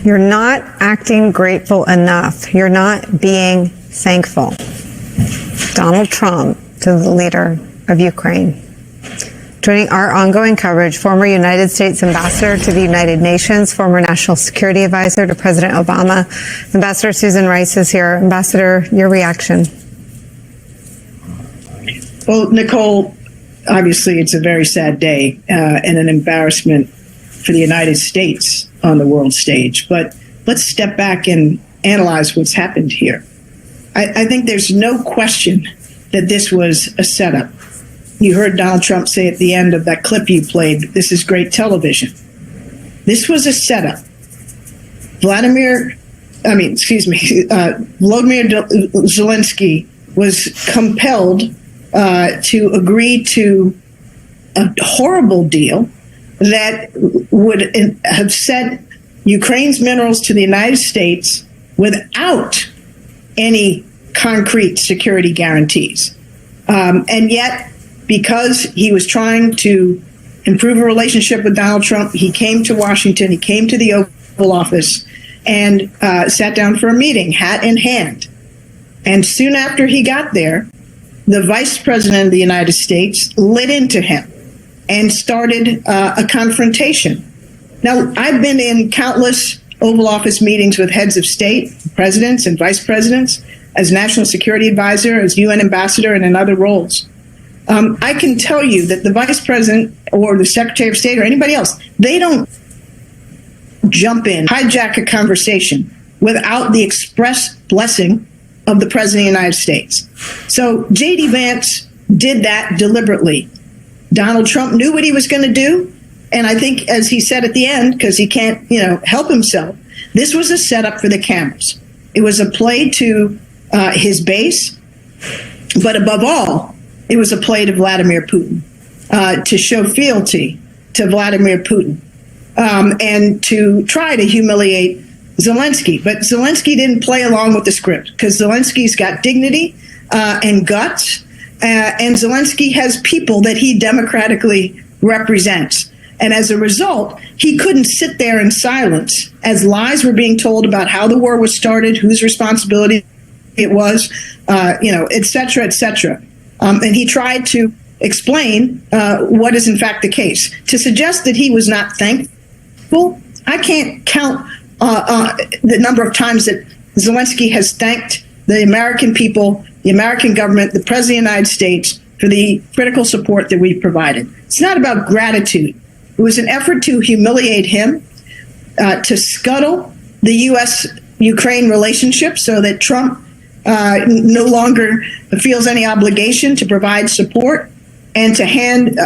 You're not acting grateful enough. You're not being thankful. Donald Trump to the leader of Ukraine. Joining our ongoing coverage, former United States Ambassador to the United Nations, former National Security Advisor to President Obama, Ambassador Susan Rice is here. Ambassador, your reaction. Well, Nicole, obviously it's a very sad day and an embarrassment for the United States on the world stage. But let's step back and analyze what's happened here. I think there's no question that this was a setup. You heard Donald Trump say at the end of that clip you played, this is great television. This was a setup. Volodymyr Zelenskyy was compelled to agree to a horrible deal that would have sent Ukraine's minerals to the United States without any concrete security guarantees. And yet, because he was trying to improve a relationship with Donald Trump, he came to Washington, he came to the Oval Office, and sat down for a meeting, hat in hand. And soon after he got there, the Vice President of the United States lit into him and started a confrontation. Now, I've been in countless Oval Office meetings with heads of state, presidents and vice presidents, as National Security Advisor, as UN Ambassador, and in other roles. I can tell you that the Vice President or the Secretary of State or anybody else, they don't jump in, hijack a conversation without the express blessing of the President of the United States. So J.D. Vance did that deliberately. Donald Trump knew what he was going to do. And I think, as he said at the end, because he can't, help himself, this was a setup for the cameras. It was a play to his base. But above all, it was a play to Vladimir Putin, to show fealty to Vladimir Putin, and to try to humiliate Zelenskyy. But Zelenskyy didn't play along with the script, because Zelensky's got dignity and guts, and Zelenskyy has people that he democratically represents. And as a result, he couldn't sit there in silence as lies were being told about how the war was started, whose responsibility it was, et cetera, et cetera. And he tried to explain what is in fact the case. To suggest that he was not thankful, I can't count the number of times that Zelenskyy has thanked the American people, the American government, the President of the United States for the critical support that we've provided. It's not about gratitude. It was an effort to humiliate him, to scuttle the U.S.-Ukraine relationship so that Trump no longer feels any obligation to provide support, and to hand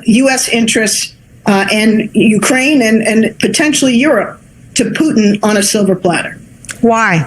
U.S. interests and Ukraine and potentially Europe to Putin on a silver platter. Why?